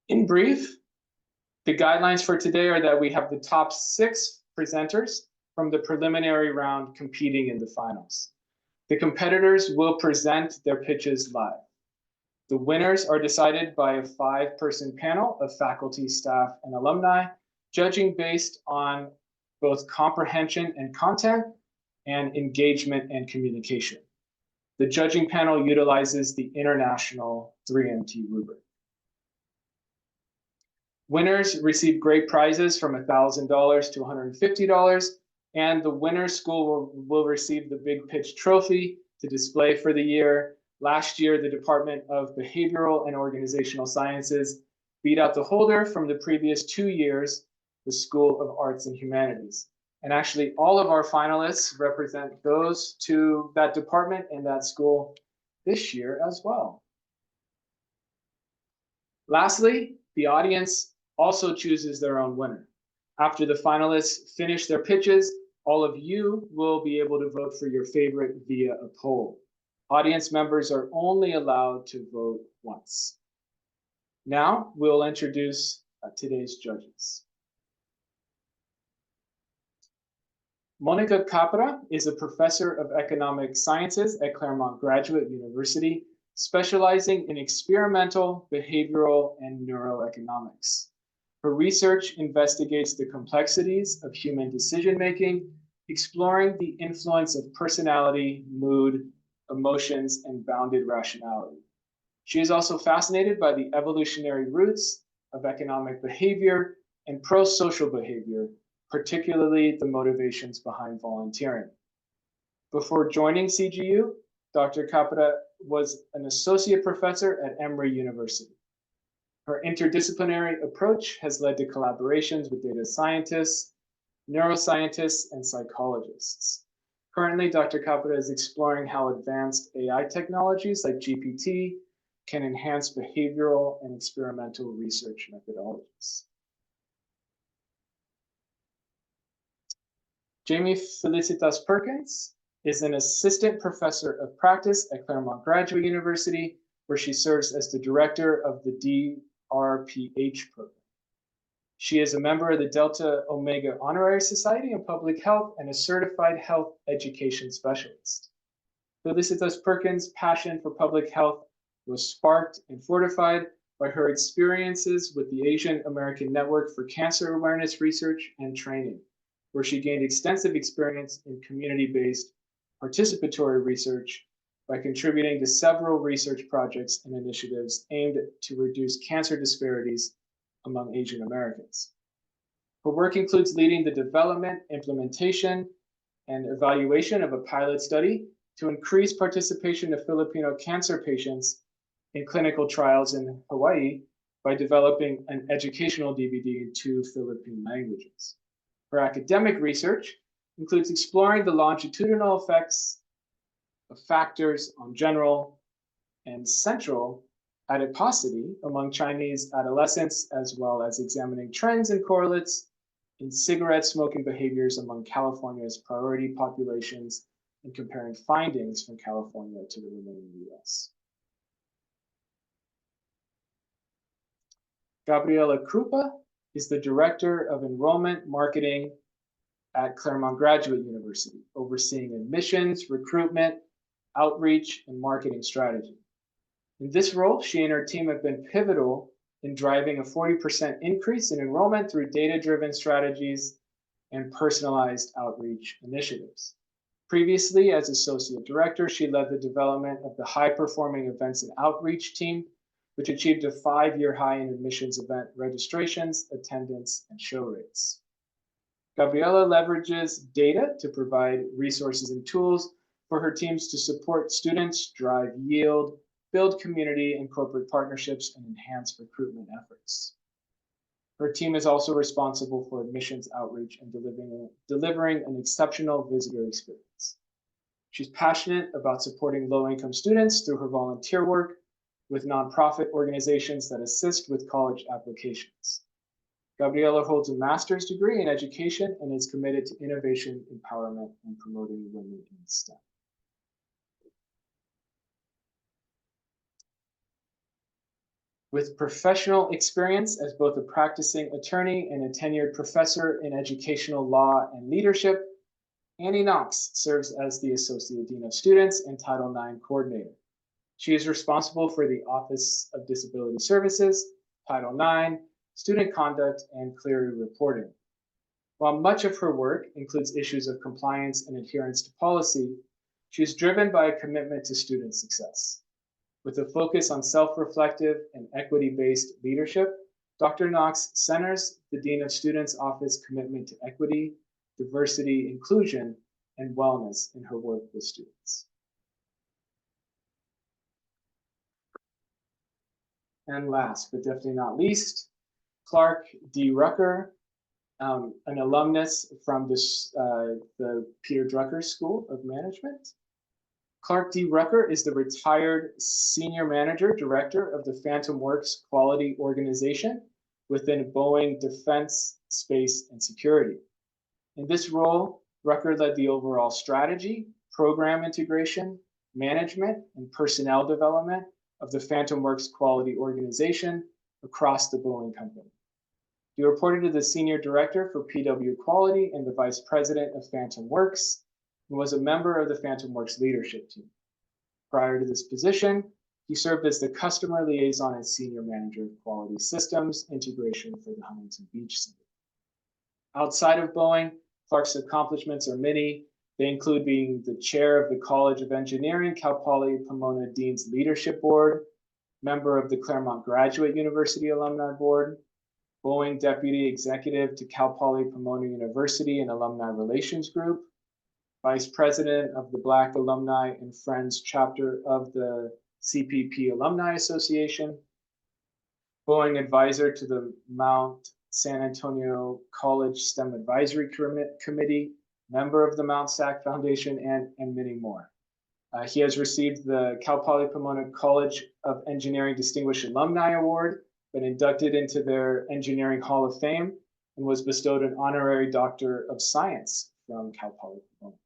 In brief, the guidelines for today are that we have the top 6 presenters from the preliminary round competing in the finals. The competitors will present their pitches live. The winners are decided by a 5-person panel of faculty, staff, and alumni, judging based on both comprehension and content and engagement and communication. The judging panel utilizes the International 3MT rubric. Winners receive great prizes from $1,000 to $150, and the winner's school will receive the Big Pitch Trophy to display for the year. Last year, the Department of Behavioral and Organizational Sciences beat out the holder from the previous 2 years, the School of Arts and Humanities. And actually, all of our finalists represent those to that department and that school this year as well. Lastly, the audience also chooses their own winner. After the finalists finish their pitches, all of you will be able to vote for your favorite via a poll. Audience members are only allowed to vote once. Now we'll introduce today's judges. Monica Capra is a professor of economic sciences at Claremont Graduate University, specializing in experimental, behavioral, and neuroeconomics. Her research investigates the complexities of human decision-making, exploring the influence of personality, mood, emotions, and bounded rationality. She is also fascinated by the evolutionary roots of economic behavior and pro-social behavior, particularly the motivations behind volunteering. Before joining CGU, Dr. Capra was an associate professor at Emory University. Her interdisciplinary approach has led to collaborations with data scientists, neuroscientists, and psychologists. Currently, Dr. Capra is exploring how advanced AI technologies like GPT can enhance behavioral and experimental research methodologies. Jamie Felicitas Perkins is an assistant professor of practice at Claremont Graduate University, where she serves as the director of the DRPH program. She is a member of the Delta Omega Honorary Society in Public Health and a certified health education specialist. Felicitas Perkins' passion for public health was sparked and fortified by her experiences with the Asian American Network for Cancer Awareness Research and Training, where she gained extensive experience in community-based participatory research by contributing to several research projects and initiatives aimed to reduce cancer disparities among Asian Americans. Her work includes leading the development, implementation, and evaluation of a pilot study to increase participation of Filipino cancer patients in clinical trials in Hawaii by developing an educational DVD in 2 Philippine languages. Her academic research includes exploring the longitudinal effects of factors on general and central adiposity among Chinese adolescents, as well as examining trends and correlates in cigarette smoking behaviors among California's priority populations and comparing findings from California to the remaining US. Gabriela Krupa is the Director of Enrollment Marketing at Claremont Graduate University, overseeing admissions, recruitment, outreach, and marketing strategy. In this role, she and her team have been pivotal in driving a 40% increase in enrollment through data-driven strategies and personalized outreach initiatives. Previously, as Associate Director, she led the development of the high-performing events and outreach team, which achieved a 5-year high in admissions event registrations, attendance, and show rates. Gabriela leverages data to provide resources and tools for her teams to support students, drive yield, build community and corporate partnerships, and enhance recruitment efforts. Her team is also responsible for admissions outreach and delivering an exceptional visitor experience. She's passionate about supporting low-income students through her volunteer work with nonprofit organizations that assist with college applications. Gabriela holds a master's degree in education and is committed to innovation, empowerment, and promoting women in STEM. With professional experience as both a practicing attorney and a tenured professor in educational law and leadership, Annie Knox serves as the Associate Dean of Students and Title IX Coordinator. She is responsible for the Office of Disability Services, Title IX, student conduct, and Clery reporting. While much of her work includes issues of compliance and adherence to policy, she is driven by a commitment to student success. With a focus on self-reflective and equity-based leadership, Dr. Knox centers the Dean of Students' Office commitment to equity, diversity, inclusion, and wellness in her work with students. And last, but definitely not least, Clark D. Rucker, an alumnus from the Peter Drucker School of Management. Clark D. Rucker is the retired Senior Manager Director of the Phantom Works Quality Organization within Boeing Defense, Space, and Security. In this role, Rucker led the overall strategy, program integration, management, and personnel development of the Phantom Works Quality Organization across the Boeing Company. He reported to the Senior Director for PW Quality and the Vice President of Phantom Works, and was a member of the Phantom Works leadership team. Prior to this position, he served as the Customer Liaison and Senior Manager of Quality Systems Integration for the Huntington Beach Center. Outside of Boeing, Clark's accomplishments are many. They include being the chair of the College of Engineering Cal Poly Pomona Dean's Leadership Board, member of the Claremont Graduate University Alumni Board, Boeing Deputy Executive to Cal Poly Pomona University and Alumni Relations Group, Vice President of the Black Alumni and Friends Chapter of the CPP Alumni Association, Boeing Advisor to the Mount San Antonio College STEM Advisory Committee, member of the Mount SAC Foundation, and many more. He has received the Cal Poly Pomona College of Engineering Distinguished Alumni Award, been inducted into their Engineering Hall of Fame, and was bestowed an Honorary Doctor of Science from Cal Poly Pomona.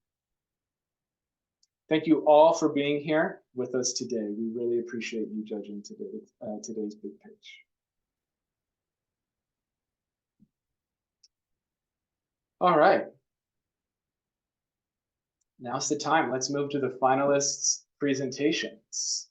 Thank you all for being here with us today. We really appreciate you judging today's big pitch. All right. Now's the time. Let's move to the finalists' presentations.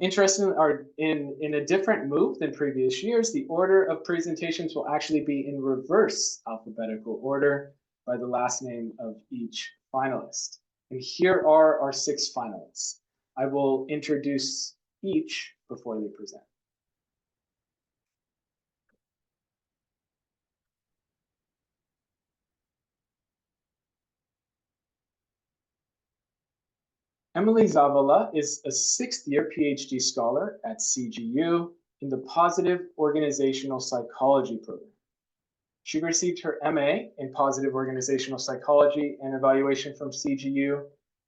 Interestingly, in a different move than previous years, the order of presentations will actually be in reverse alphabetical order by the last name of each finalist. And here are our 6 finalists. I will introduce each before they present. Emily Zavala is a 6th-year PhD scholar at CGU in the Positive Organizational Psychology program. She received her MA in Positive Organizational Psychology and Evaluation from CGU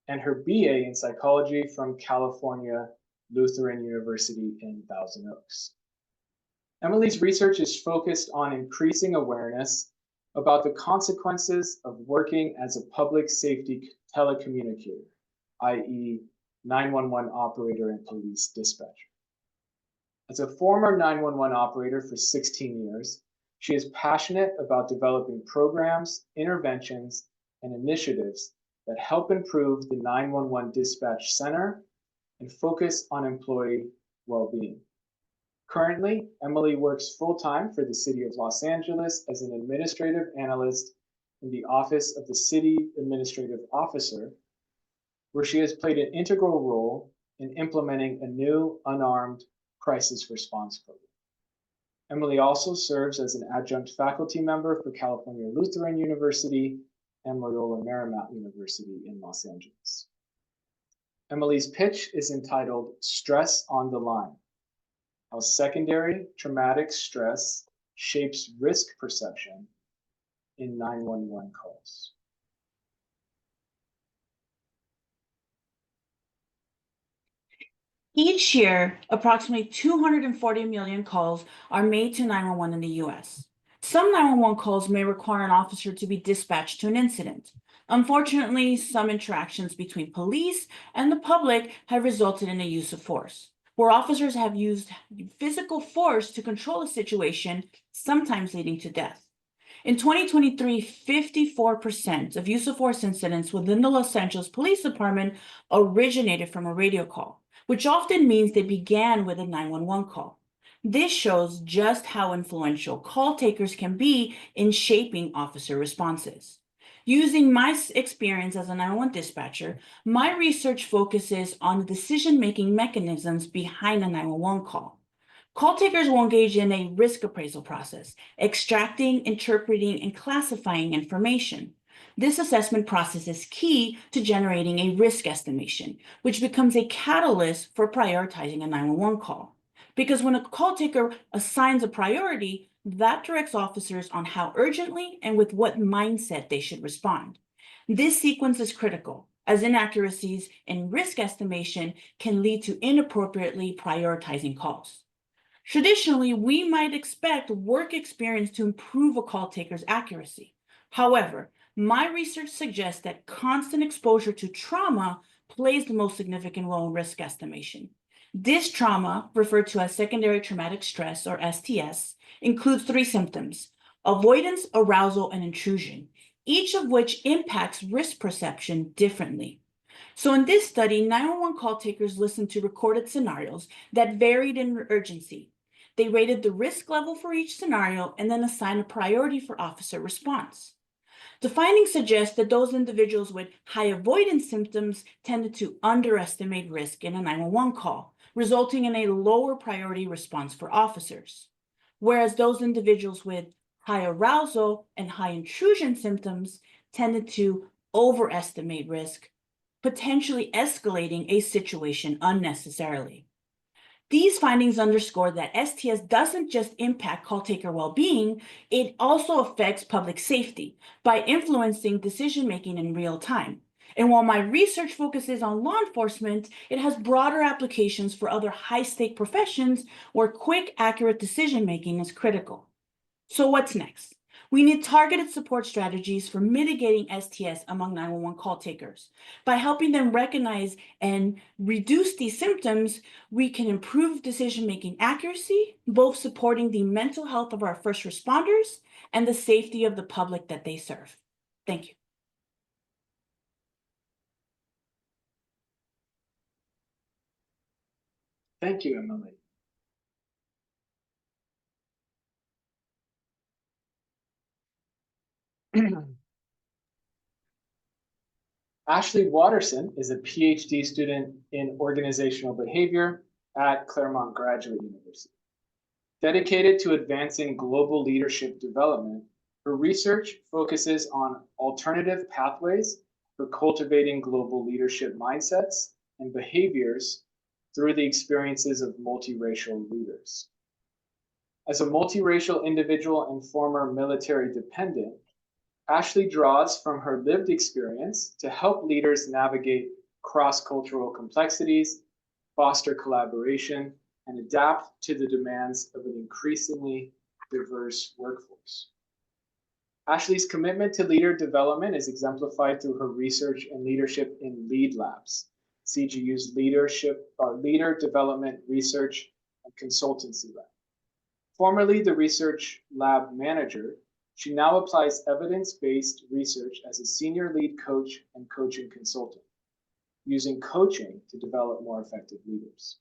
and her BA in Psychology from California Lutheran University in Thousand Oaks. Emily's research is focused on increasing awareness about the consequences of working as a public safety telecommunicator, i.e. 911 operator and police dispatcher. As a former 911 operator for 16 years, she is passionate about developing programs, interventions, and initiatives that help improve the 911 dispatch center and focus on employee well-being. Currently, Emily works full-time for the City of Los Angeles as an administrative analyst in the Office of the City Administrative Officer, where she has played an integral role in implementing a new unarmed crisis response program. Emily also serves as an adjunct faculty member for California Lutheran University and Loyola Marymount University in Los Angeles. Emily's pitch is entitled Stress on the Line: How Secondary Traumatic Stress Shapes Risk Perception in 911 Calls. Each year, approximately 240 million calls are made to 911 in the U.S. Some 911 calls may require an officer to be dispatched to an incident. Unfortunately, some interactions between police and the public have resulted in a use of force. where officers have used physical force to control a situation, sometimes leading to death. In 2023, 54% of use of force incidents within the Los Angeles Police Department originated from a radio call, which often means they began with a 911 call. This shows just how influential call takers can be in shaping officer responses. Using my experience as a 911 dispatcher, my research focuses on the decision-making mechanisms behind a 911 call. Call takers will engage in a risk appraisal process, extracting, interpreting, and classifying information. This assessment process is key to generating a risk estimation, which becomes a catalyst for prioritizing a 911 call. Because when a call taker assigns a priority, that directs officers on how urgently and with what mindset they should respond. This sequence is critical, as inaccuracies in risk estimation can lead to inappropriately prioritizing calls. Traditionally, we might expect work experience to improve a call taker's accuracy. However, my research suggests that constant exposure to trauma plays the most significant role in risk estimation. This trauma, referred to as secondary traumatic stress or STS, includes 3 symptoms: avoidance, arousal, and intrusion, each of which impacts risk perception differently. So in this study, 911 call takers listened to recorded scenarios that varied in urgency. They rated the risk level for each scenario and then assigned a priority for officer response. The findings suggest that those individuals with high avoidance symptoms tended to underestimate risk in a 911 call, resulting in a lower priority response for officers. Whereas those individuals with high arousal and high intrusion symptoms tended to overestimate risk, potentially escalating a situation unnecessarily. These findings underscore that STS doesn't just impact call taker well-being, it also affects public safety by influencing decision-making in real time. And while my research focuses on law enforcement, it has broader applications for other high-stake professions where quick, accurate decision-making is critical. So what's next? We need targeted support strategies for mitigating STS among 911 call takers. By helping them recognize and reduce these symptoms, we can improve decision-making accuracy, both supporting the mental health of our first responders and the safety of the public that they serve. Thank you. Thank you, Emily. Ashley Watterson is a PhD student in organizational behavior at Claremont Graduate University. Dedicated to advancing global leadership development, her research focuses on alternative pathways for cultivating global leadership mindsets and behaviors through the experiences of multiracial leaders. As a multiracial individual and former military dependent, Ashley draws from her lived experience to help leaders navigate cross-cultural complexities, foster collaboration, and adapt to the demands of an increasingly diverse workforce. Ashley's commitment to leader development is exemplified through her research and leadership in LEAD Labs, CGU's leader development research and consultancy lab. Formerly the research lab manager, she now applies evidence-based research as a senior lead coach and coaching consultant, using coaching to develop more effective leaders.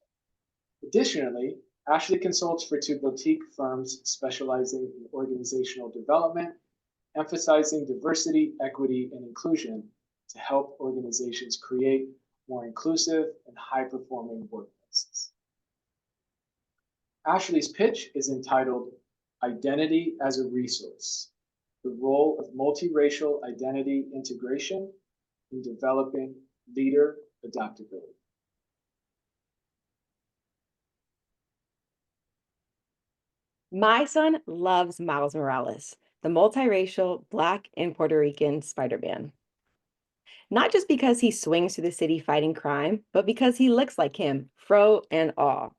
Additionally, Ashley consults for 2 boutique firms specializing in organizational development, emphasizing diversity, equity, and inclusion to help organizations create more inclusive and high-performing workplaces. Ashley's pitch is entitled Identity as a Resource, the role of multiracial identity integration in developing leader adaptability. My son loves Miles Morales, the multiracial Black and Puerto Rican Spider-Man. Not just because he swings through the city fighting crime, but because he looks like him, fro and all.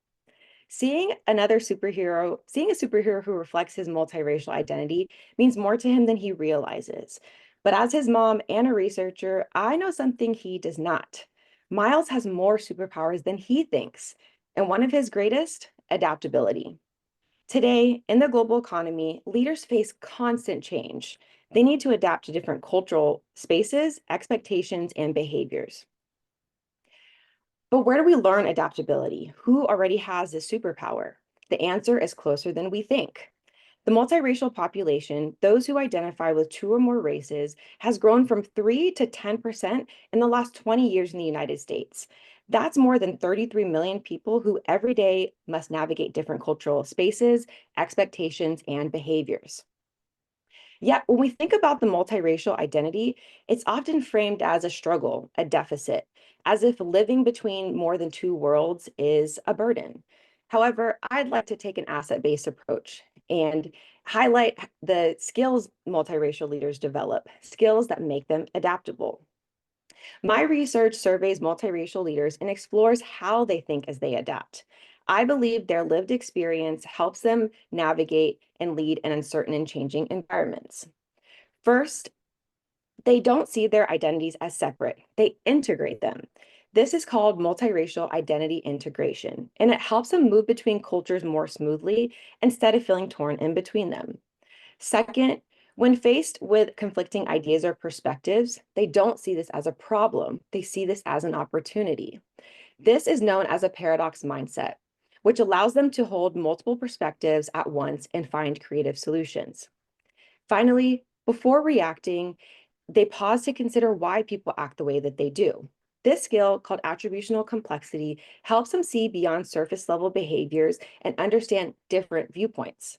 Seeing a superhero who reflects his multiracial identity means more to him than he realizes. But as his mom and a researcher, I know something he does not. Miles has more superpowers than he thinks. and one of his greatest, adaptability. Today, in the global economy, leaders face constant change. They need to adapt to different cultural spaces, expectations, and behaviors. But where do we learn adaptability? Who already has this superpower? The answer is closer than we think. The multiracial population, those who identify with 2 or more races, has grown from 3 to 10% in the last 20 years in the United States. That's more than 33 million people who every day must navigate different cultural spaces, expectations, and behaviors. Yet, when we think about the multiracial identity, it's often framed as a struggle, a deficit, as if living between more than 2 worlds is a burden. However, I'd like to take an asset-based approach and highlight the skills multiracial leaders develop, skills that make them adaptable. My research surveys multiracial leaders and explores how they think as they adapt. I believe their lived experience helps them navigate and lead in uncertain and changing environments. First, they don't see their identities as separate, they integrate them. This is called multiracial identity integration, and it helps them move between cultures more smoothly instead of feeling torn in between them. Second, when faced with conflicting ideas or perspectives, they don't see this as a problem. They see this as an opportunity. This is known as a paradox mindset, which allows them to hold multiple perspectives at once and find creative solutions. Finally, before reacting, they pause to consider why people act the way that they do. This skill, called attributional complexity, helps them see beyond surface level behaviors and understand different viewpoints.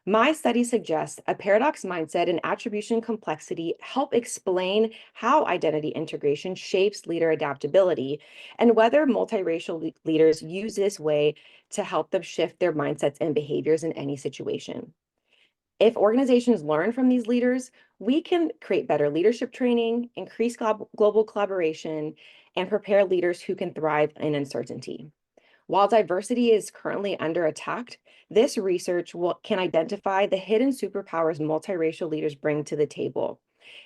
My study suggests a paradox mindset and attribution complexity help explain how identity integration shapes leader adaptability and whether multiracial leaders use this way to help them shift their mindsets and behaviors in any situation. If organizations learn from these leaders, we can create better leadership training, increase global collaboration, and prepare leaders who can thrive in uncertainty. While diversity is currently under attack, this research can identify the hidden superpowers multiracial leaders bring to the table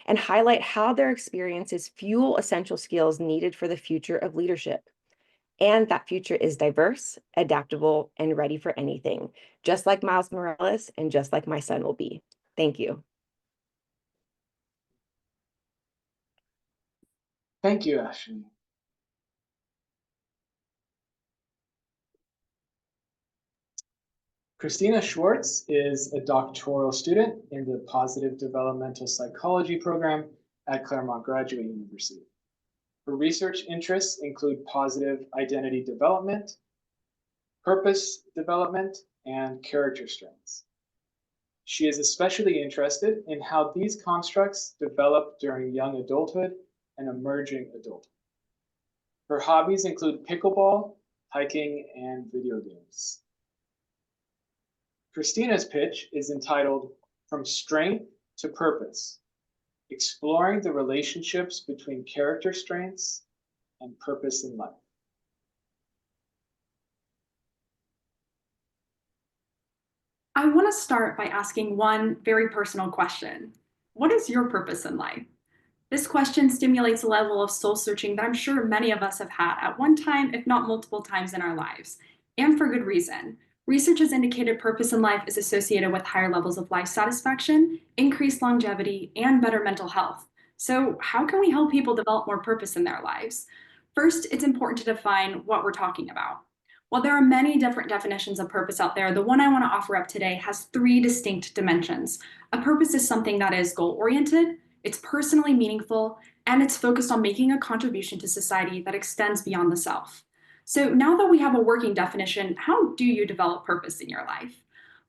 and highlight how their experiences fuel essential skills needed for the future of leadership. And that future is diverse, adaptable, and ready for anything, just like Miles Morales and just like my son will be. Thank you. Thank you, Ashley. Christina Schwartz is a doctoral student in the Positive Developmental Psychology program at Claremont Graduate University. Her research interests include positive identity development, purpose development, and character strengths. She is especially interested in how these constructs develop during young adulthood and emerging adulthood. Her hobbies include pickleball, hiking, and video games. Christina's pitch is entitled From Strength to Purpose, Exploring the Relationships Between Character Strengths and Purpose in Life. I want to start by asking one very personal question. What is your purpose in life? This question stimulates a level of soul searching that I'm sure many of us have had at one time, if not multiple times in our lives, and for good reason. Research has indicated purpose in life is associated with higher levels of life satisfaction, increased longevity, and better mental health. So how can we help people develop more purpose in their lives? First, it's important to define what we're talking about. While there are many different definitions of purpose out there, the one I want to offer up today has 3 distinct dimensions. A purpose is something that is goal-oriented, it's personally meaningful, and it's focused on making a contribution to society that extends beyond the self. So now that we have a working definition, how do you develop purpose in your life?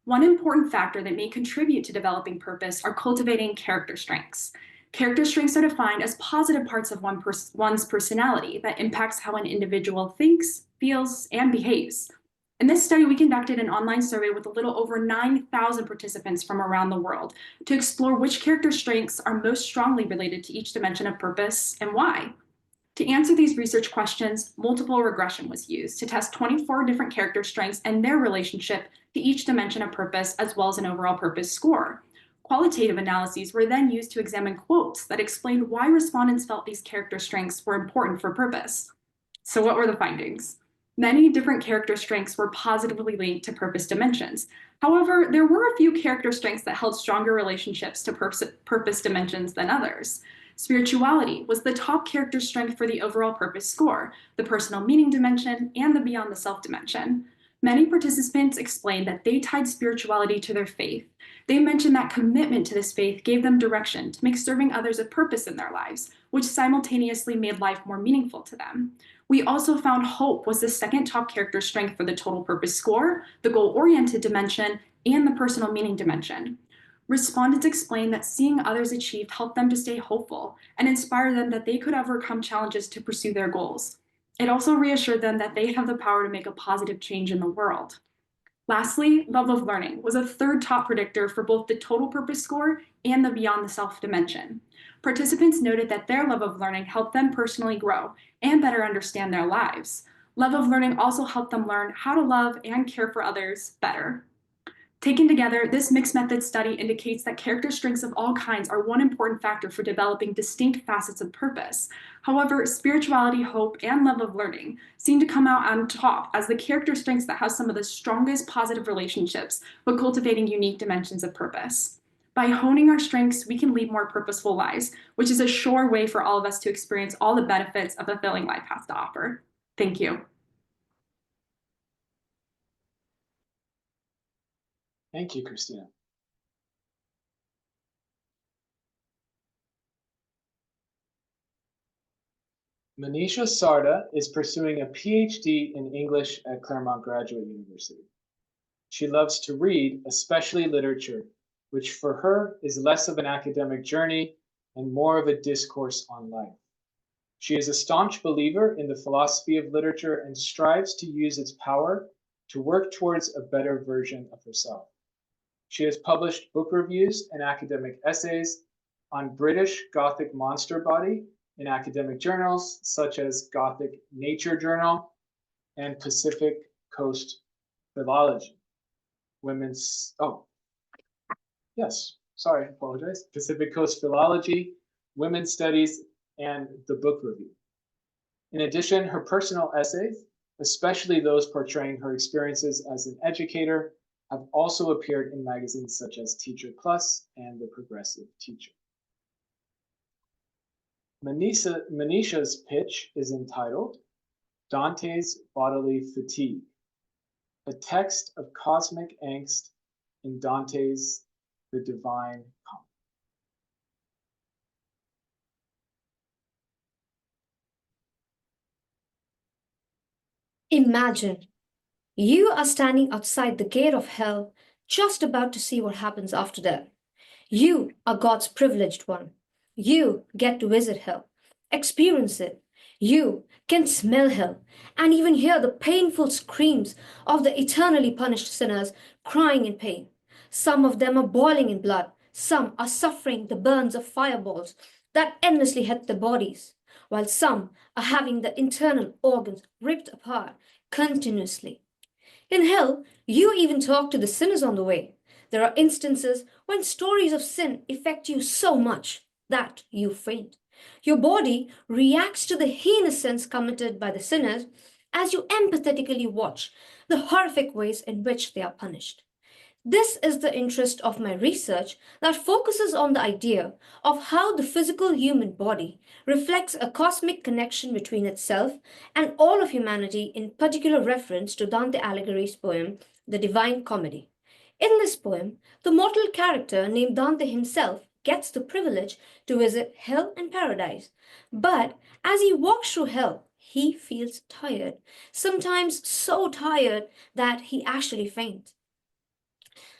One important factor that may contribute to developing purpose are cultivating character strengths. Character strengths are defined as positive parts of one's personality that impacts how an individual thinks, feels, and behaves. In this study, we conducted an online survey with a little over 9,000 participants from around the world to explore which character strengths are most strongly related to each dimension of purpose and why. To answer these research questions, multiple regression was used to test 24 different character strengths and their relationship to each dimension of purpose, as well as an overall purpose score. Qualitative analyses were then used to examine quotes that explained why respondents felt these character strengths were important for purpose. So what were the findings? Many different character strengths were positively linked to purpose dimensions. However, there were a few character strengths that held stronger relationships to purpose dimensions than others. Spirituality was the top character strength for the overall purpose score, the personal meaning dimension, and the beyond the self dimension. Many participants explained that they tied spirituality to their faith. They mentioned that commitment to this faith gave them direction to make serving others a purpose in their lives, which simultaneously made life more meaningful to them. We also found hope was the second top character strength for the total purpose score, the goal-oriented dimension, and the personal meaning dimension. Respondents explained that seeing others achieved helped them to stay hopeful and inspired them that they could overcome challenges to pursue their goals. It also reassured them that they have the power to make a positive change in the world. Lastly, love of learning was a third top predictor for both the total purpose score and the beyond the self dimension. Participants noted that their love of learning helped them personally grow and better understand their lives. Love of learning also helped them learn how to love and care for others better. Taken together, this mixed method study indicates that character strengths of all kinds are one important factor for developing distinct facets of purpose. However, spirituality, hope, and love of learning seem to come out on top as the character strengths that have some of the strongest positive relationships with cultivating unique dimensions of purpose. By honing our strengths, we can lead more purposeful lives, which is a sure way for all of us to experience all the benefits a fulfilling life has to offer. Thank you. Thank you, Christina. Manisha Sarda is pursuing a PhD in English at Claremont Graduate University. She loves to read, especially literature, which for her is less of an academic journey and more of a discourse on life. She is a staunch believer in the philosophy of literature and strives to use its power to work towards a better version of herself. She has published book reviews and academic essays on British Gothic monster body in academic journals such as Gothic Nature Journal and Pacific Coast Philology. Pacific Coast Philology, Women's Studies, and the Book Review. In addition, her personal essays, especially those portraying her experiences as an educator, have also appeared in magazines such as Teacher Plus and The Progressive Teacher. Manisha's pitch is entitled Dante's Bodily Fatigue, a text of cosmic angst in Dante's The Divine Comedy. Imagine you are standing outside the gate of hell, just about to see what happens after death. You are God's privileged one. You get to visit hell, experience it. You can smell hell and even hear the painful screams of the eternally punished sinners crying in pain. Some of them are boiling in blood. Some are suffering the burns of fireballs that endlessly hit their bodies, while some are having the internal organs ripped apart continuously. In hell, you even talk to the sinners on the way. There are instances when stories of sin affect you so much that you faint. Your body reacts to the heinous sins committed by the sinners as you empathetically watch the horrific ways in which they are punished. This is the interest of my research that focuses on the idea of how the physical human body reflects a cosmic connection between itself and all of humanity, in particular reference to Dante Alighieri's poem, The Divine Comedy. In this poem, the mortal character named Dante himself gets the privilege to visit hell and paradise. But as he walks through hell, he feels tired, sometimes so tired that he actually faints.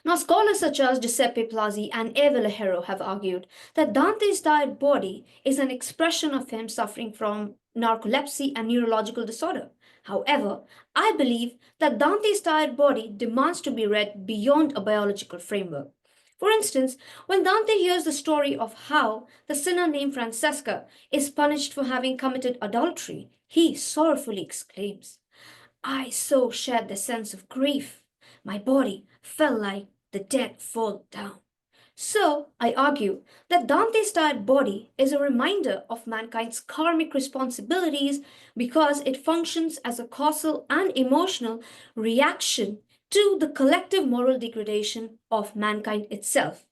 Now, scholars such as Giuseppe Plazzi and Eva Lejero have argued that Dante's tired body is an expression of him suffering from narcolepsy and neurological disorder. However, I believe that Dante's tired body demands to be read beyond a biological framework. For instance, when Dante hears the story of how the sinner named Francesca is punished for having committed adultery, he sorrowfully exclaims, "I so shared the sense of grief. My body felt like the dead fall down." So, I argue that Dante's tired body is a reminder of mankind's karmic responsibilities because it functions as a causal and emotional reaction to the collective moral degradation of mankind itself.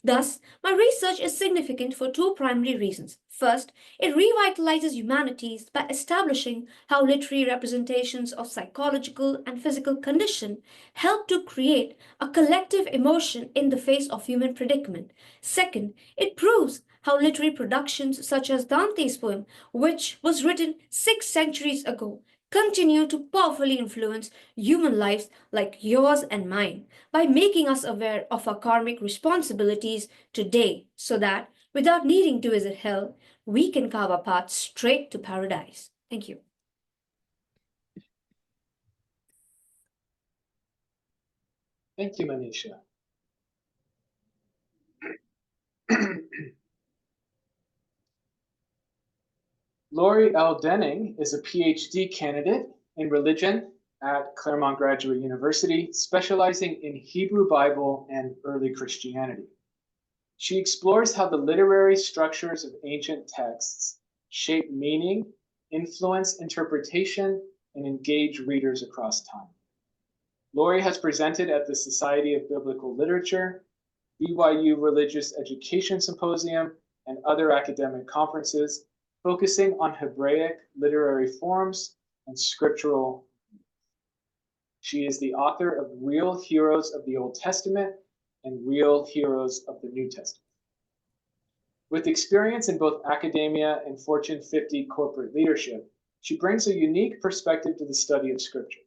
Thus, my research is significant for two primary reasons. First, it revitalizes humanities by establishing how literary representations of psychological and physical condition help to create a collective emotion in the face of human predicament. Second, it proves how literary productions such as Dante's poem, which was written 6 centuries ago, continue to powerfully influence human lives like yours and mine by making us aware of our karmic responsibilities today so that, without needing to visit hell, we can carve our path straight to paradise. Thank you. Thank you, Manisha. Lori L. Denning is a PhD candidate in religion at Claremont Graduate University, specializing in Hebrew Bible and early Christianity. She explores how the literary structures of ancient texts shape meaning, influence interpretation, and engage readers across time. Lori has presented at the Society of Biblical Literature, BYU Religious Education Symposium, and other academic conferences, focusing on Hebraic literary forms and scriptural. She is the author of Real Heroes of the Old Testament and Real Heroes of the New Testament. With experience in both academia and Fortune 50 corporate leadership, she brings a unique perspective to the study of scripture.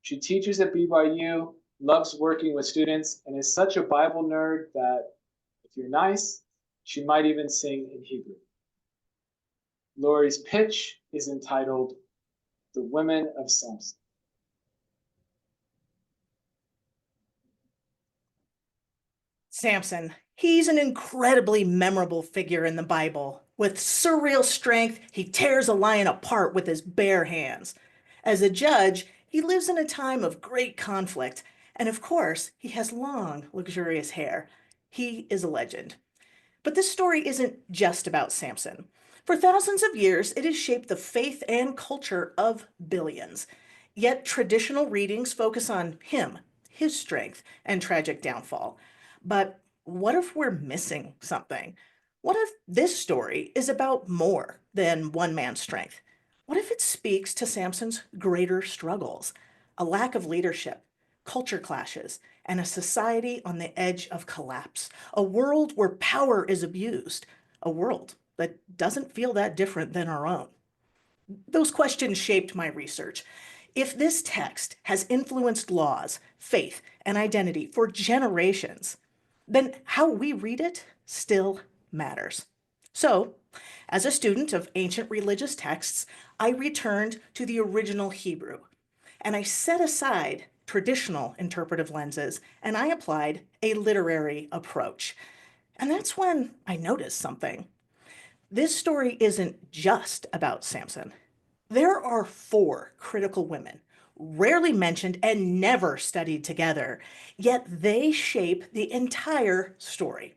She teaches at BYU, loves working with students, and is such a Bible nerd that if you're nice, she might even sing in Hebrew. Lori's pitch is entitled The Women of Samson. Samson, he's an incredibly memorable figure in the Bible. With surreal strength, he tears a lion apart with his bare hands. As a judge, he lives in a time of great conflict, and of course, he has long, luxurious hair. He is a legend. But this story isn't just about Samson. For thousands of years, it has shaped the faith and culture of billions. Yet traditional readings focus on him, his strength, and tragic downfall. But what if we're missing something? What if this story is about more than one man's strength? What if it speaks to Samson's greater struggles? A lack of leadership, culture clashes, and a society on the edge of collapse. A world where power is abused. A world that doesn't feel that different than our own. Those questions shaped my research. If this text has influenced laws, faith, and identity for generations, then how we read it still matters. So, as a student of ancient religious texts, I returned to the original Hebrew, and I set aside traditional interpretive lenses, and I applied a literary approach. And that's when I noticed something. This story isn't just about Samson. There are 4 critical women, rarely mentioned and never studied together, yet they shape the entire story.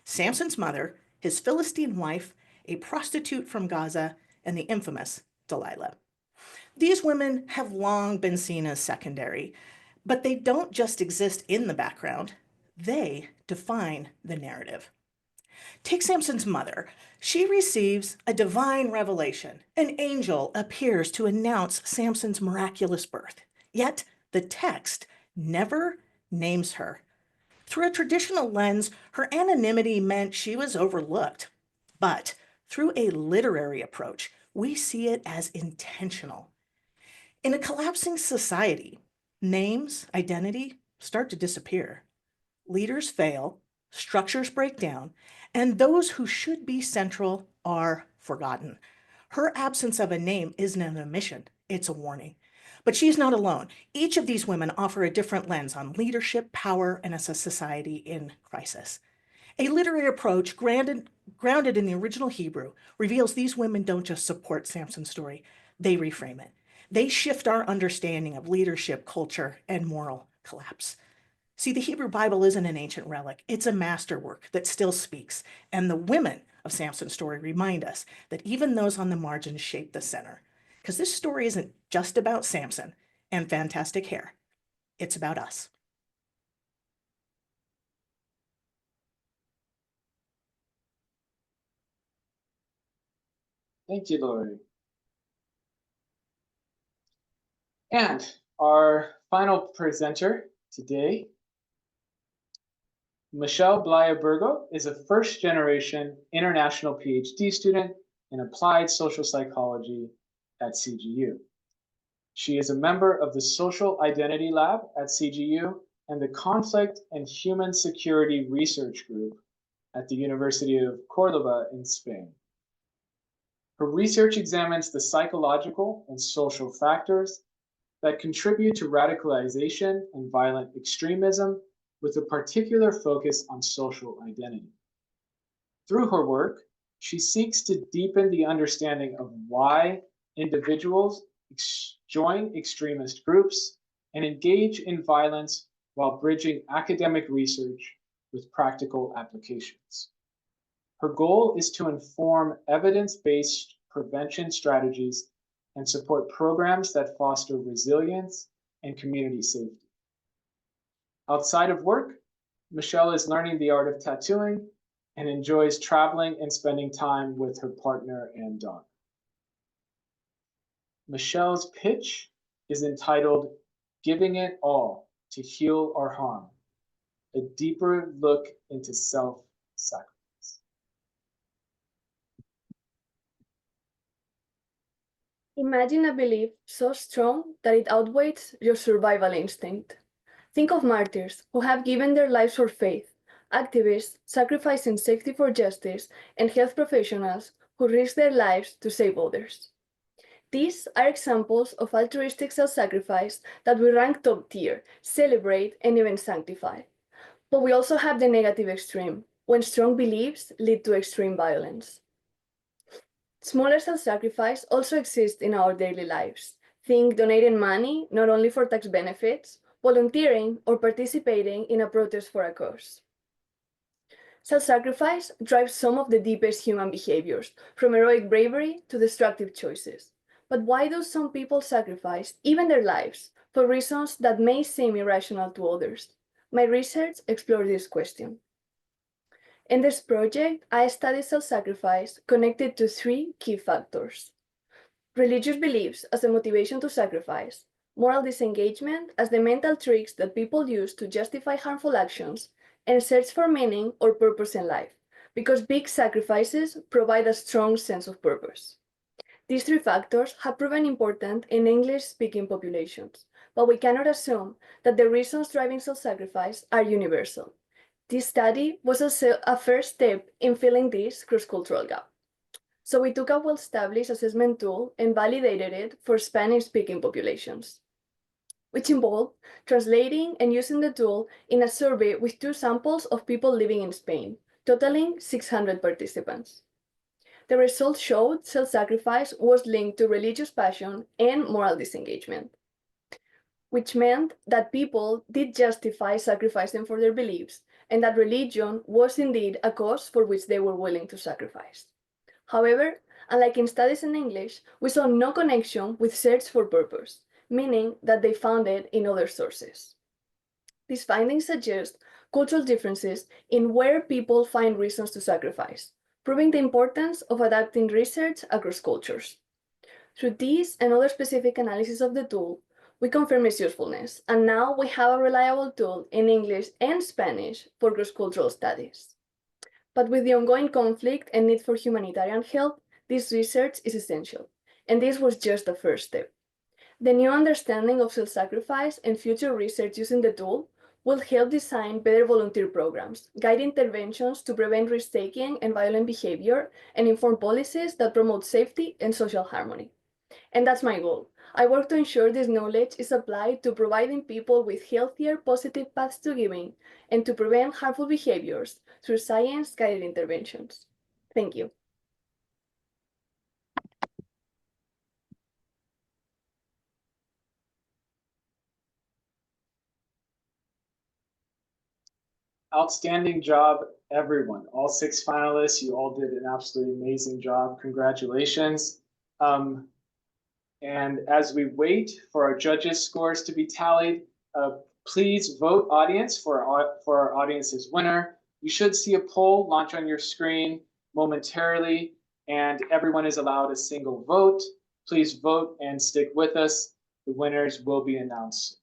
Samson's mother, his Philistine wife, a prostitute from Gaza, and the infamous Delilah. These women have long been seen as secondary, but they don't just exist in the background, they define the narrative. Take Samson's mother. She receives a divine revelation. An angel appears to announce Samson's miraculous birth. Yet the text never names her. Through a traditional lens, her anonymity meant she was overlooked. But through a literary approach, we see it as intentional. In a collapsing society, names, identity start to disappear. Leaders fail, structures break down, and those who should be central are forgotten. Her absence of a name isn't an omission, it's a warning. But she's not alone. Each of these women offer a different lens on leadership, power, and as a society in crisis. A literary approach grounded in the original Hebrew reveals these women don't just support Samson's story, they reframe it. They shift our understanding of leadership, culture, and moral collapse. See, the Hebrew Bible isn't an ancient relic, it's a masterwork that still speaks. And the women of Samson's story remind us that even those on the margins shape the center. Because this story isn't just about Samson and fantastic hair, it's about us. Thank you, Lori. And our final presenter today, Michelle Blaya-Burgo, is a first-generation international PhD student in applied social psychology at CGU. She is a member of the Social Identity Lab at CGU and the Conflict and Human Security Research Group at the University of Cordoba in Spain. Her research examines the psychological and social factors that contribute to radicalization and violent extremism, with a particular focus on social identity. Through her work, she seeks to deepen the understanding of why individuals join extremist groups and engage in violence while bridging academic research with practical applications. Her goal is to inform evidence-based prevention strategies and support programs that foster resilience and community safety. Outside of work, Michelle is learning the art of tattooing and enjoys traveling and spending time with her partner and dog. Michelle's pitch is entitled Giving It All to Heal or Harm, a deeper look into self-sacrifice. Imagine a belief so strong that it outweighs your survival instinct. Think of martyrs who have given their lives for faith, activists sacrificing safety for justice, and health professionals who risk their lives to save others. These are examples of altruistic self-sacrifice that we rank top tier, celebrate, and even sanctify. But we also have the negative extreme, when strong beliefs lead to extreme violence. Smaller self-sacrifice also exists in our daily lives. Think donating money not only for tax benefits, volunteering, or participating in a protest for a cause. Self-sacrifice drives some of the deepest human behaviors, from heroic bravery to destructive choices. But why do some people sacrifice even their lives for reasons that may seem irrational to others? My research explored this question. In this project, I studied self-sacrifice connected to three key factors: religious beliefs as a motivation to sacrifice, moral disengagement as the mental tricks that people use to justify harmful actions, and search for meaning or purpose in life, because big sacrifices provide a strong sense of purpose. These three factors have proven important in English-speaking populations, but we cannot assume that the reasons driving self-sacrifice are universal. This study was a first step in filling this cross-cultural gap. So we took a well-established assessment tool and validated it for Spanish-speaking populations, which involved translating and using the tool in a survey with 2 samples of people living in Spain, totaling 600 participants. The results showed self-sacrifice was linked to religious passion and moral disengagement, which meant that people did justify sacrificing for their beliefs, and that religion was indeed a cause for which they were willing to sacrifice. However, unlike in studies in English, we saw no connection with search for purpose, meaning that they found it in other sources. These findings suggest cultural differences in where people find reasons to sacrifice, proving the importance of adapting research across cultures. Through these and other specific analysis of the tool, we confirm its usefulness, and now we have a reliable tool in English and Spanish for cross-cultural studies. But with the ongoing conflict and need for humanitarian help, this research is essential, and this was just the first step. The new understanding of self-sacrifice and future research using the tool will help design better volunteer programs, guide interventions to prevent risk-taking and violent behavior, and inform policies that promote safety and social harmony. And that's my goal. I work to ensure this knowledge is applied to providing people with healthier, positive paths to giving and to prevent harmful behaviors through science-guided interventions. Thank you. Outstanding job, everyone. All 6 finalists, you all did an absolutely amazing job. Congratulations. And as we wait for our judges' scores to be tallied, please vote, audience, for our audience's winner. You should see a poll launch on your screen momentarily, and everyone is allowed a single vote. Please vote and stick with us. The winners will be announced.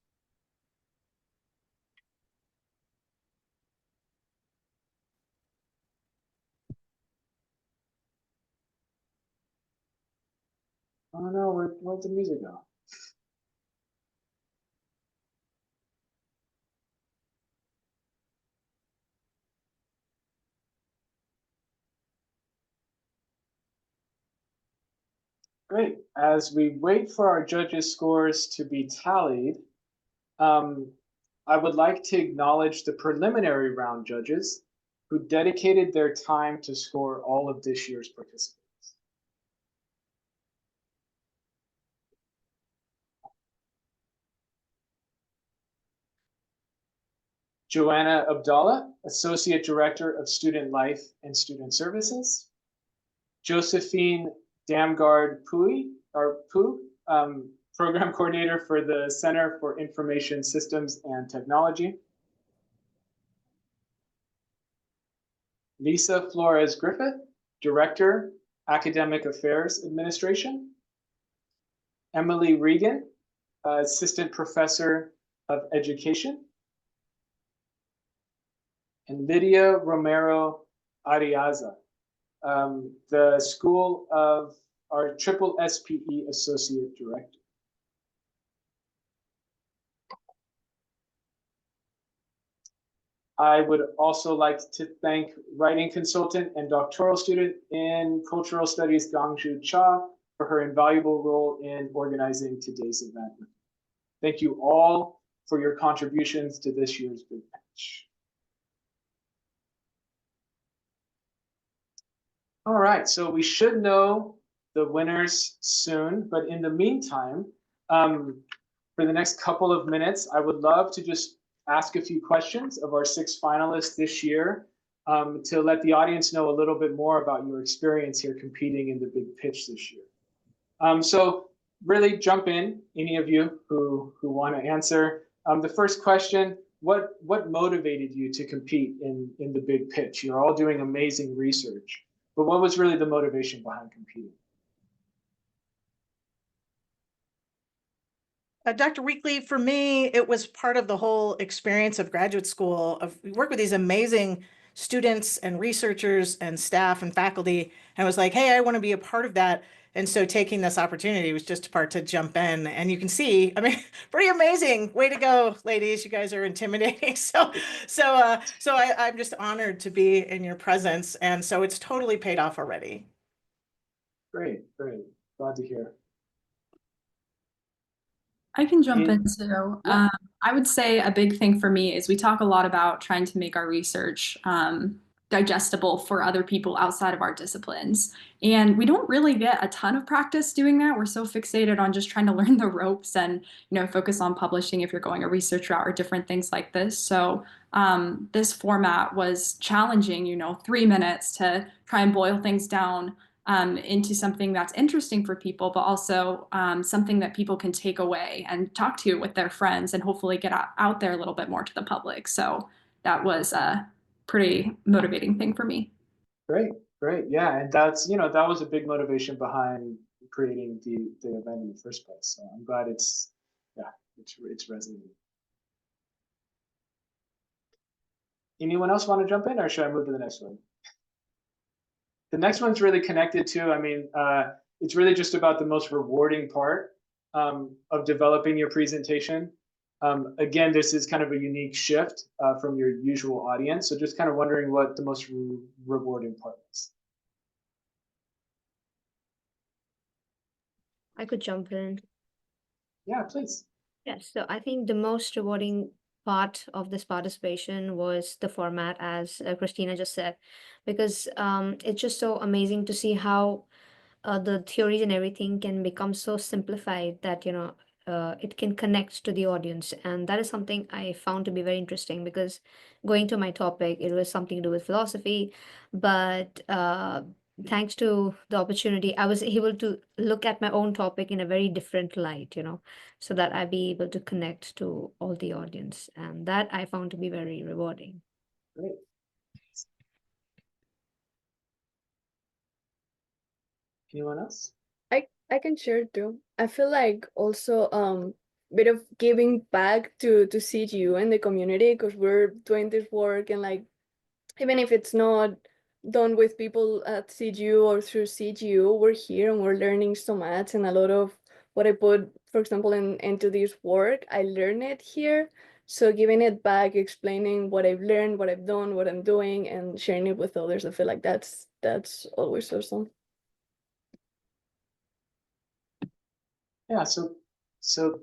Oh no, where'd the music go? Great. As we wait for our judges' scores to be tallied, I would like to acknowledge the preliminary round judges who dedicated their time to score all of this year's participants. Joanna Abdallah, Associate Director of Student Life and Student Services. Josephine Damgard Poo, Program Coordinator for the Center for Information Systems and Technology. Lisa Flores Griffith, Director, Academic Affairs Administration. Emily Regan, Assistant Professor of Education. And Lydia Romero Ariaza, the School of our Triple SPE Associate Director. I would also like to thank writing consultant and doctoral student in Cultural Studies, Gangju Cha, for her invaluable role in organizing today's event. Thank you all for your contributions to this year's Big Pitch. All right, so we should know the winners soon, but in the meantime, for the next couple of minutes, I would love to just ask a few questions of our 6 finalists this year to let the audience know a little bit more about your experience here competing in the Big Pitch this year. So really jump in, any of you who want to answer. The first question, what motivated you to compete in the Big Pitch? You're all doing amazing research, but what was really the motivation behind competing? Dr. Weekly, for me, it was part of the whole experience of graduate school. We work with these amazing students and researchers and staff and faculty. And I was like, hey, I want to be a part of that. And so taking this opportunity was just a part to jump in. And you can see, I mean, pretty amazing. Way to go, ladies. You guys are intimidating. So I'm just honored to be in your presence. And so it's totally paid off already. Great, great. Glad to hear. I can jump in too. I would say a big thing for me is we talk a lot about trying to make our research digestible for other people outside of our disciplines. And we don't really get a ton of practice doing that. We're so fixated on just trying to learn the ropes and, focus on publishing if you're going a research route or different things like this. So this format was challenging, 3 minutes to try and boil things down into something that's interesting for people, but also something that people can take away and talk to with their friends and hopefully get out there a little bit more to the public. So that was a pretty motivating thing for me. Great, great. Yeah, and that's, that was a big motivation behind creating the event in the first place. So I'm glad it's resonating. Anyone else want to jump in, or should I move to the next one? The next one's really connected to, it's really just about the most rewarding part of developing your presentation. Again, this is kind of a unique shift from your usual audience. So just kind of wondering what the most rewarding part is. I could jump in. Yeah, please. Yes, so I think the most rewarding part of this participation was the format, as Christina just said, because it's just so amazing to see how the theories and everything can become so simplified that, it can connect to the audience. And that is something I found to be very interesting, because going to my topic, it was something to do with philosophy, but thanks to the opportunity, I was able to look at my own topic in a very different light, so that I be able to connect to all the audience. And that I found to be very rewarding. Great. Anyone else? I can share too. I feel like also bit of giving back to CGU and the community, because we're doing this work, and like even if it's not done with people at CGU or through CGU, we're here and we're learning so much. And a lot of what I put, for example, into this work, I learned it here. So giving it back, explaining what I've learned, what I've done, what I'm doing, and sharing it with others, I feel like that's always awesome. Yeah, so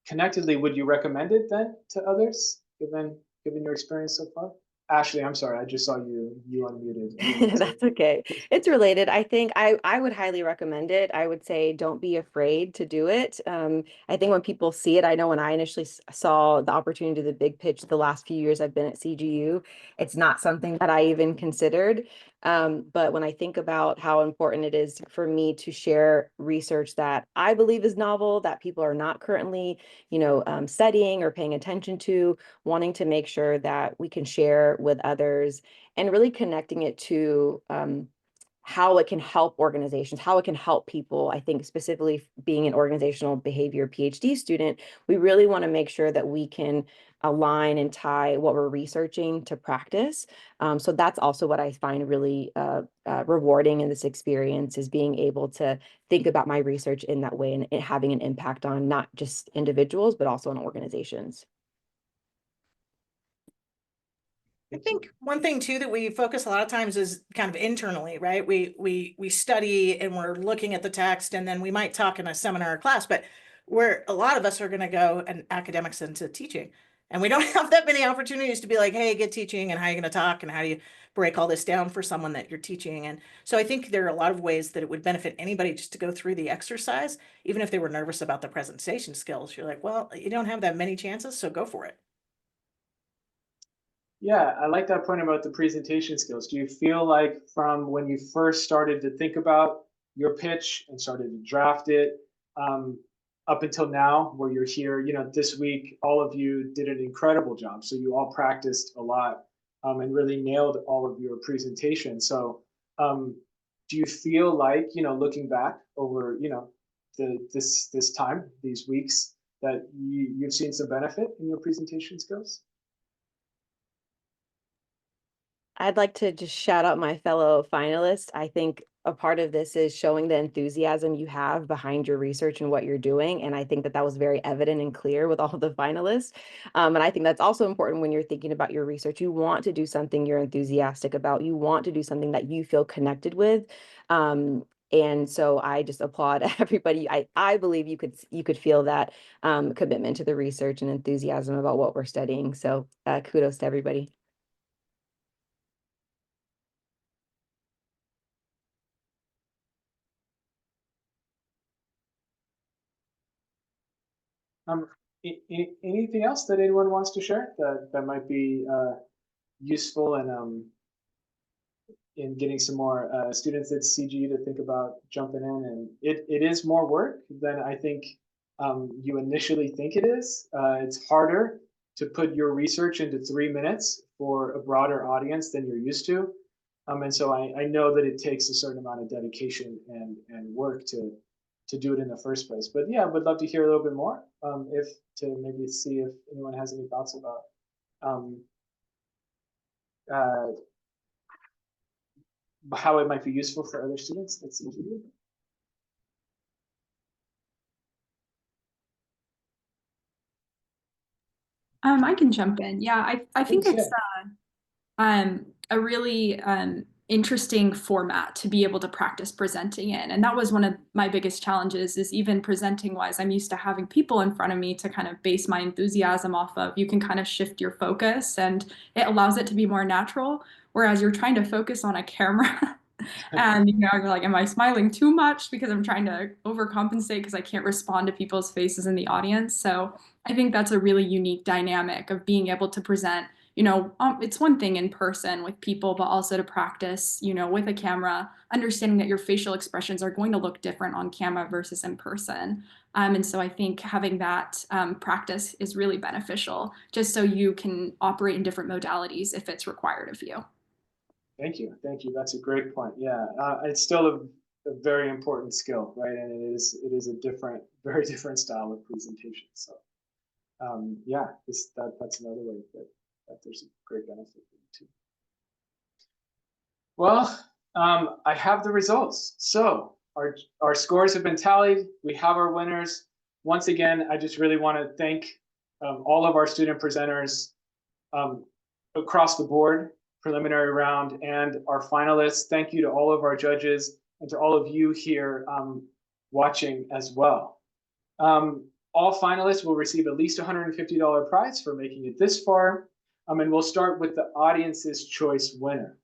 connectedly, would you recommend it then to others, given your experience so far? Ashley, I'm sorry, I just saw you unmuted. That's okay. It's related. I think I would highly recommend it. I would say don't be afraid to do it. I think when people see it, I know when I initially saw the opportunity to do the big pitch the last few years I've been at CGU, it's not something that I even considered. But when I think about how important it is for me to share research that I believe is novel, that people are not currently, studying or paying attention to, wanting to make sure that we can share with others, and really connecting it to how it can help organizations, how it can help people. I think specifically being an organizational behavior PhD student, we really want to make sure that we can align and tie what we're researching to practice. So that's also what I find really rewarding in this experience, is being able to think about my research in that way, and it having an impact on not just individuals, but also on organizations. I think one thing too that we focus a lot of times is kind of internally, right? We study and we're looking at the text, and then we might talk in a seminar or class, but where a lot of us are going to go and academics into teaching, and we don't have that many opportunities to be like, hey, get teaching, and how are you going to talk, and how do you break all this down for someone that you're teaching? And so I think there are a lot of ways that it would benefit anybody just to go through the exercise, even if they were nervous about the presentation skills. You're like, well, you don't have that many chances, so go for it. Yeah, I like that point about the presentation skills. Do you feel like from when you first started to think about your pitch and started to draft it, up until now, where you're here, this week, all of you did an incredible job. So you all practiced a lot and really nailed all of your presentation. So do you feel like, looking back over, this time, these weeks, that you've seen some benefit in your presentation skills? I'd like to just shout out my fellow finalists. I think a part of this is showing the enthusiasm you have behind your research and what you're doing. And I think that was very evident and clear with all the finalists. And I think that's also important when you're thinking about your research. You want to do something you're enthusiastic about. You want to do something that you feel connected with. And so I just applaud everybody. I believe you could feel that commitment to the research and enthusiasm about what we're studying. So kudos to everybody. Anything else that anyone wants to share that might be useful in getting some more students at CGU to think about jumping in? And it is more work than I think you initially think it is. It's harder to put your research into 3 minutes for a broader audience than you're used to. And so I know that it takes a certain amount of dedication and work to do it in the first place. But yeah, I would love to hear a little bit more, to maybe see if anyone has any thoughts about how it might be useful for other students at CGU. I can jump in. Yeah, I think Please, it's a really interesting format to be able to practice presenting in. And that was one of my biggest challenges, is even presenting wise, I'm used to having people in front of me to kind of base my enthusiasm off of. You can kind of shift your focus and it allows it to be more natural. Whereas you're trying to focus on a camera And, I'm like, am I smiling too much because I'm trying to overcompensate because I can't respond to people's faces in the audience? So I think that's a really unique dynamic of being able to present, it's one thing in person with people, but also to practice, with a camera, understanding that your facial expressions are going to look different on camera versus in person. And so I think having that practice is really beneficial, just so you can operate in different modalities if it's required of you. Thank you. Thank you. That's a great point. Yeah, it's still a very important skill, right? And it is a very different style of presentation. So, yeah, that's another way that there's a great benefit too. Well, I have the results. So our scores have been tallied. We have our winners. Once again, I just really want to thank all of our student presenters across the board, preliminary round, and our finalists. Thank you to all of our judges and to all of you here watching as well. All finalists will receive at least $150 prize for making it this far. And we'll start with the audience's choice winner.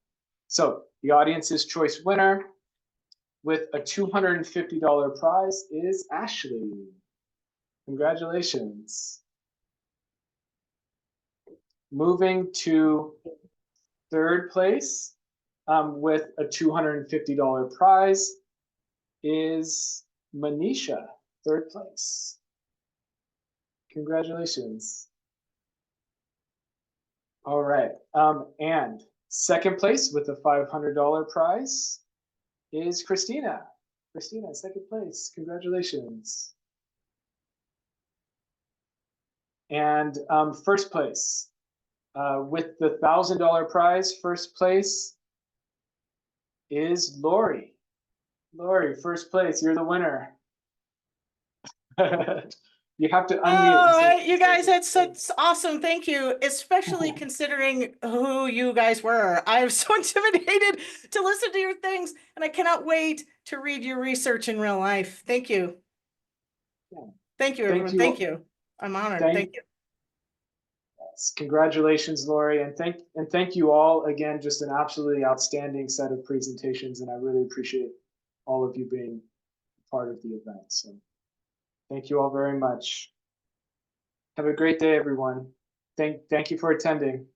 So the audience's choice winner with a $250 prize is Ashley. Congratulations. Moving to third place with a $250 prize is Manisha, third place. Congratulations. All right, and second place with a $500 prize is Christina. Christina, second place. Congratulations. And first place with the $1,000 prize, first place is Lori. Lori, first place. You're the winner. You have to unmute. Oh, you guys, that's awesome. Thank you. Especially considering who you guys were. I'm so intimidated to listen to your things, and I cannot wait to read your research in real life. Thank you. Yeah. Thank you, everyone. Thank you. I'm honored. Thank you. Yes. Congratulations, Lori, and thank you all again. Just an absolutely outstanding set of presentations, and I really appreciate all of you being part of the event. So thank you all very much. Have a great day, everyone. Thank you for attending.